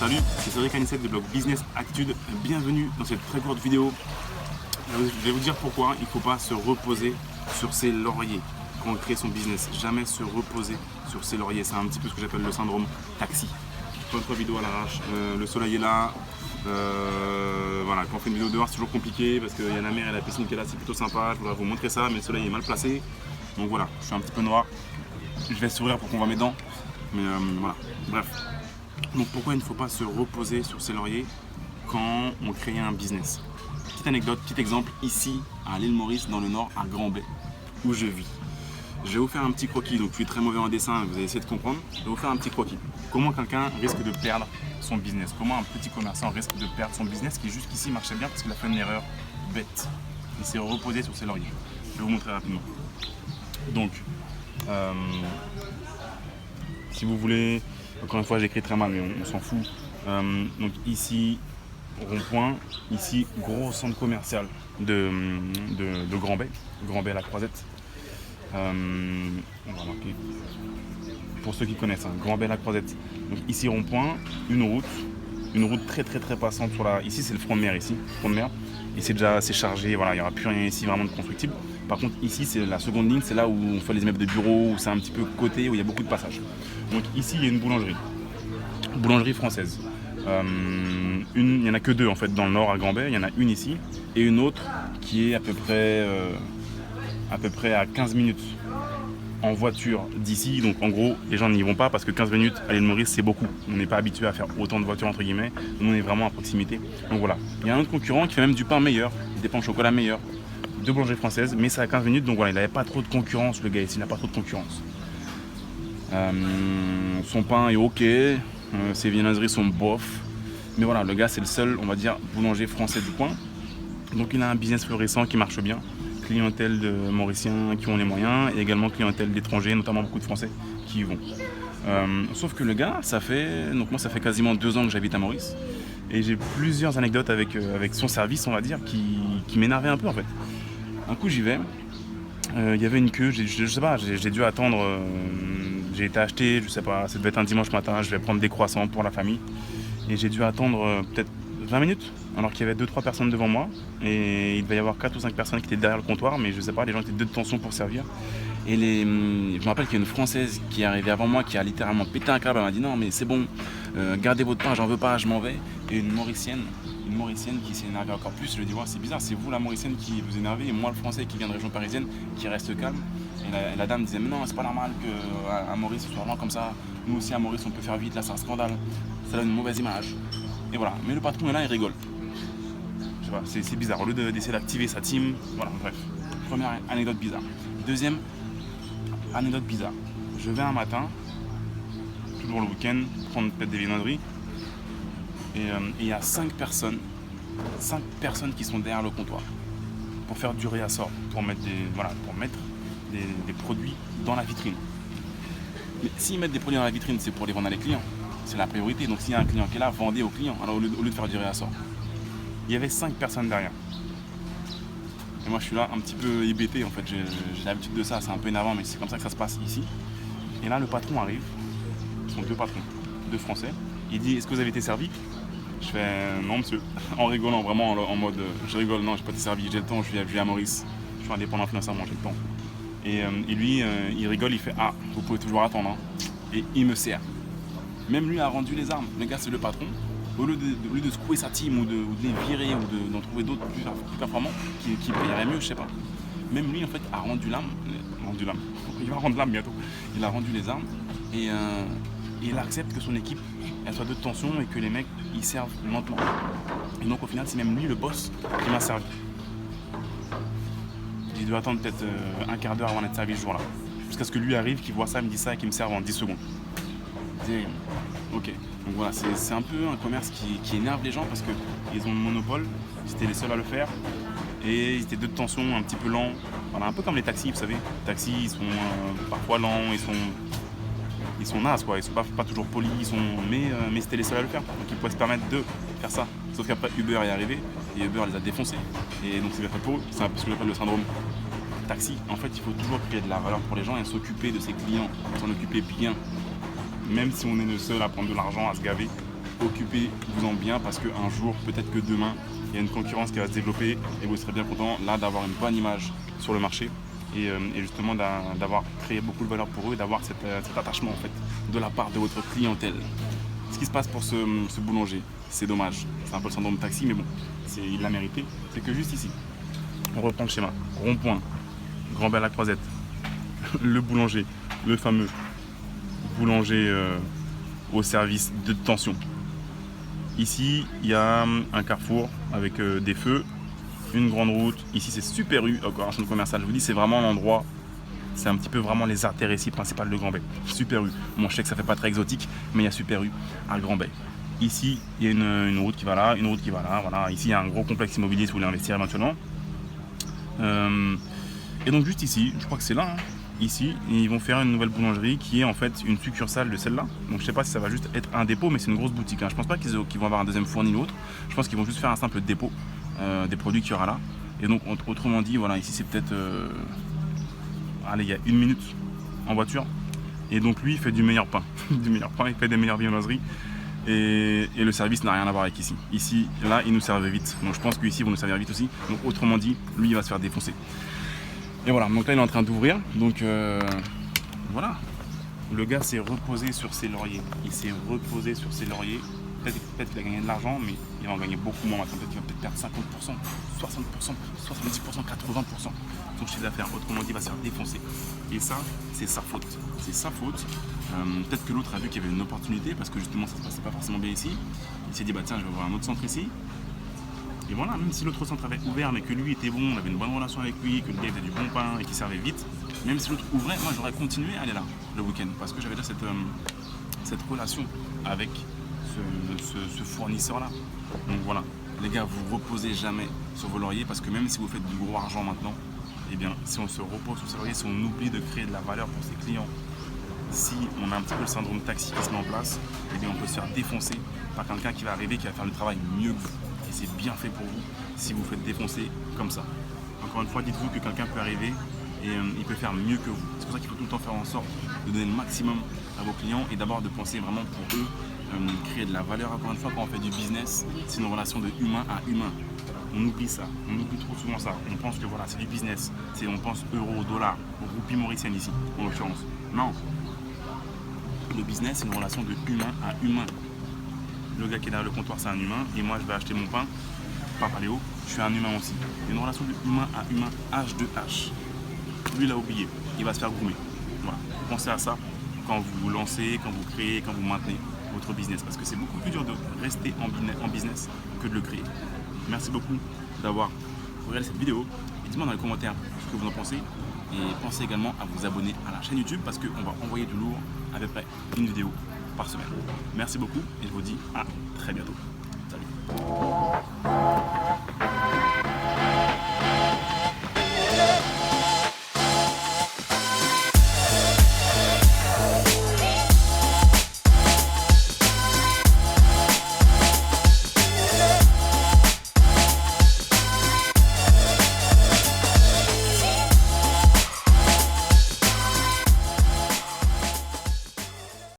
Salut, c'est Cédric Anissette de blog Business Attitude. Bienvenue dans cette très courte vidéo. Je vais vous dire pourquoi il ne faut pas se reposer sur ses lauriers quand on crée son business. Jamais se reposer sur ses lauriers. C'est un petit peu ce que j'appelle le syndrome taxi. Votre vidéo à l'arrache, le soleil est là. Voilà, quand on fait une vidéo dehors, c'est toujours compliqué parce qu'il y a la mer et la piscine qui est là, c'est plutôt sympa. Je voudrais vous montrer ça, mais le soleil est mal placé. Donc voilà, je suis un petit peu noir. Je vais sourire pour qu'on voit mes dents. Mais voilà, bref. Donc pourquoi il ne faut pas se reposer sur ses lauriers quand on crée un business? Petite anecdote, petit exemple, ici à l'île Maurice, dans le nord, à Grand-Bay, où je vis. Je vais vous faire un petit croquis, donc je suis très mauvais en dessin, vous allez essayer de comprendre. Je vais vous faire un petit croquis. Comment quelqu'un risque de perdre son business? Comment un petit commerçant risque de perdre son business qui jusqu'ici marchait bien parce qu'il a fait une erreur bête? Il s'est reposé sur ses lauriers. Je vais vous montrer rapidement. Donc, si vous voulez, encore une fois j'écris très mal mais on s'en fout. Donc ici, rond-point, ici gros centre commercial de Grand-Bay, Grand-Bay à la Croisette. On va marquer, pour ceux qui connaissent, Grand-Bay à la Croisette. Donc ici rond-point, une route très passante sur la. Ici c'est le front de mer ici, front de mer. Et c'est déjà assez chargé, voilà, il n'y aura plus rien ici vraiment de constructible. Par contre ici c'est la seconde ligne, c'est là où on fait les immeubles de bureaux, où c'est un petit peu côté, où il y a beaucoup de passages. Donc ici il y a une boulangerie française. Il n'y en a que deux en fait dans le nord à Grand-Bay, il y en a une ici et une autre qui est à peu près à 15 minutes en voiture d'ici. Donc en gros les gens n'y vont pas parce que 15 minutes à l'île Maurice c'est beaucoup. On n'est pas habitué à faire autant de voitures entre guillemets, nous on est vraiment à proximité. Donc voilà, il y a un autre concurrent qui fait même du pain meilleur, des pains au chocolat meilleurs, deux boulangeries françaises, mais c'est à 15 minutes donc voilà, il n'avait pas trop de concurrence le gars ici, il n'a pas trop de concurrence. Son pain est ok, ses viennoiseries sont bof, mais voilà, le gars c'est le seul, on va dire, boulanger français du coin. Donc il a un business florissant qui marche bien, clientèle de Mauriciens qui ont les moyens et également clientèle d'étrangers, notamment beaucoup de Français qui y vont. Sauf que le gars, moi ça fait quasiment 2 ans que j'habite à Maurice et j'ai plusieurs anecdotes avec son service, on va dire, qui m'énervait un peu en fait. Un coup j'y vais, il y avait une queue, je sais pas, j'ai dû attendre, j'ai été acheté, je sais pas, ça devait être un dimanche matin, je vais prendre des croissants pour la famille et j'ai dû attendre peut-être 20 minutes alors qu'il y avait 2-3 personnes devant moi et il devait y avoir 4 ou 5 personnes qui étaient derrière le comptoir, mais je sais pas, les gens étaient de tension pour servir. Et je me rappelle qu'il y a une Française qui est arrivée avant moi qui a littéralement pété un câble, elle m'a dit non mais c'est bon, gardez votre pain, j'en veux pas, je m'en vais. Et une Mauricienne qui s'est énervée encore plus, je lui ai dit ouais, c'est bizarre, c'est vous la Mauricienne qui vous énervez et moi le Français qui vient de région parisienne qui reste calme. Et la dame disait mais non, c'est pas normal qu'à Maurice ce soit vraiment comme ça, nous aussi à Maurice on peut faire vite, là c'est un scandale, ça donne une mauvaise image. Et voilà, mais le patron est là, il rigole. Je sais pas, c'est bizarre, au lieu d'essayer d'activer sa team, voilà, bref. Première anecdote bizarre. Deuxième anecdote bizarre. Je vais un matin, toujours le week-end, prendre peut-être des viennoiseries, et il y a 5 personnes qui sont derrière le comptoir pour faire du réassort, pour mettre des produits dans la vitrine. Mais s'ils mettent des produits dans la vitrine, c'est pour les vendre à les clients. C'est la priorité, donc s'il y a un client qui est là, vendez au client, alors au lieu de faire du réassort. Il y avait 5 personnes derrière. Et moi je suis là un petit peu hébété en fait, j'ai l'habitude de ça, c'est un peu énervant mais c'est comme ça que ça se passe ici. Et là le patron arrive, ce sont 2 patrons, 2 Français, il dit est-ce que vous avez été servi? Je fais non monsieur, en rigolant vraiment en mode je rigole, non j'ai pas été servi, j'ai le temps, je vis à Maurice, je suis indépendant financièrement, j'ai le temps. Et lui il rigole, il fait ah vous pouvez toujours attendre hein. Et il me sert. Même lui a rendu les armes, le gars c'est le patron. Au lieu de secouer sa team ou de les virer ou d'en trouver d'autres plus performants qui payeraient mieux, je sais pas. Même lui en fait a rendu l'âme. Il va rendre l'âme bientôt. Il a rendu les armes et il accepte que son équipe elle soit de tension et que les mecs ils servent lentement. Et donc au final c'est même lui le boss qui m'a servi. J'ai dû attendre peut-être un quart d'heure avant d'être servi ce jour-là. Jusqu'à ce que lui arrive, qu'il voit ça, il me dit ça et qu'il me serve en 10 secondes. Ok, donc voilà, c'est un peu un commerce qui énerve les gens parce qu'ils ont le monopole, ils étaient les seuls à le faire et ils étaient de tension, un petit peu lents. Voilà, un peu comme les taxis, vous savez. Les taxis, ils sont parfois lents, ils sont nazes, quoi. Ils sont pas toujours polis, mais c'était les seuls à le faire. Donc ils pouvaient se permettre de faire ça. Sauf qu'après Uber est arrivé et Uber les a défoncés. Et donc c'est pour eux, c'est un peu ce que j'appelle le syndrome taxi. En fait, il faut toujours créer de la valeur pour les gens et s'occuper de ses clients, s'en occuper bien. Même si on est le seul à prendre de l'argent, à se gaver, occupez-vous-en bien parce qu'un jour, peut-être que demain, il y a une concurrence qui va se développer et vous serez bien content là d'avoir une bonne image sur le marché et justement d'avoir créé beaucoup de valeur pour eux et d'avoir cet attachement en fait de la part de votre clientèle. Ce qui se passe pour ce boulanger, c'est dommage, c'est un peu le syndrome taxi mais bon, il l'a mérité, c'est que juste ici, on reprend le schéma, rond-point, Grand-Bel-la-Croisette, le boulanger, le fameux boulanger au service de tension. Ici, il y a un carrefour avec des feux, une grande route. Ici, c'est Super U, encore un centre commercial. Je vous dis, c'est vraiment l'endroit, c'est un petit peu vraiment les artères ici principales de Grand-Bay. Super U. Moi, je sais que ça fait pas très exotique, mais il y a Super U à Grand-Bay. Ici, il y a une route qui va là, une route qui va là. Voilà. Ici, il y a un gros complexe immobilier si vous voulez investir éventuellement. Et donc, juste ici, je crois que c'est là. Ici, ils vont faire une nouvelle boulangerie qui est en fait une succursale de celle-là. Donc je sais pas si ça va juste être un dépôt, mais c'est une grosse boutique. Je pense pas qu'ils vont avoir un deuxième four ni l'autre. Je pense qu'ils vont juste faire un simple dépôt des produits qu'il y aura là. Et donc autrement dit, voilà, ici c'est peut-être, allez, il y a 1 minute en voiture. Et donc lui, il fait du meilleur pain, du meilleur pain. Il fait des meilleures viennoiseries. Et le service n'a rien à voir avec ici. Ici, là, ils nous servent vite. Donc je pense qu'ici, ils vont nous servir vite aussi. Donc autrement dit, lui, il va se faire défoncer. Et voilà, donc là il est en train d'ouvrir, donc voilà, le gars s'est reposé sur ses lauriers, il s'est reposé sur ses lauriers, peut-être qu'il a gagné de l'argent, mais il va en gagner beaucoup moins maintenant, peut-être qu'il va perdre 50%, 60%, 70%, 80% son chiffre d'affaires, autrement dit il va se faire défoncer. Et ça, c'est sa faute, peut-être que l'autre a vu qu'il y avait une opportunité, parce que justement ça se passait pas forcément bien ici, il s'est dit bah tiens je vais ouvrir un autre centre ici. Et voilà, même si l'autre centre avait ouvert mais que lui était bon, on avait une bonne relation avec lui, que le gars faisait du bon pain et qu'il servait vite, même si l'autre ouvrait, moi j'aurais continué à aller là le week-end parce que j'avais déjà cette relation avec ce fournisseur-là. Donc voilà, les gars, vous reposez jamais sur vos lauriers parce que même si vous faites du gros argent maintenant, eh bien si on se repose sur ses lauriers, si on oublie de créer de la valeur pour ses clients, si on a un petit peu le syndrome taxi qui se met en place, eh bien on peut se faire défoncer par quelqu'un qui va arriver, qui va faire le travail mieux que vous. Et c'est bien fait pour vous si vous faites défoncer comme ça. Encore une fois, dites-vous que quelqu'un peut arriver et il peut faire mieux que vous. C'est pour ça qu'il faut tout le temps faire en sorte de donner le maximum à vos clients et d'abord de penser vraiment pour eux, créer de la valeur. Encore une fois, quand on fait du business, c'est une relation de humain à humain. On oublie ça, on oublie trop souvent ça. On pense que voilà, c'est du business. On pense euro, dollar, roupie mauricienne ici, en l'occurrence. Non. Le business, c'est une relation de humain à humain. Le gars qui est derrière le comptoir, c'est un humain, et moi, je vais acheter mon pain, pas paléo, je suis un humain aussi. Une relation de humain à humain, H2H. Lui, il a oublié, il va se faire groomer. Voilà. Pensez à ça quand vous vous lancez, quand vous créez, quand vous maintenez votre business, parce que c'est beaucoup plus dur de rester en business que de le créer. Merci beaucoup d'avoir regardé cette vidéo. Dites-moi dans les commentaires ce que vous en pensez. Et pensez également à vous abonner à la chaîne YouTube parce qu'on va envoyer du lourd à peu près une vidéo par semaine. Merci beaucoup et je vous dis à très bientôt. Salut.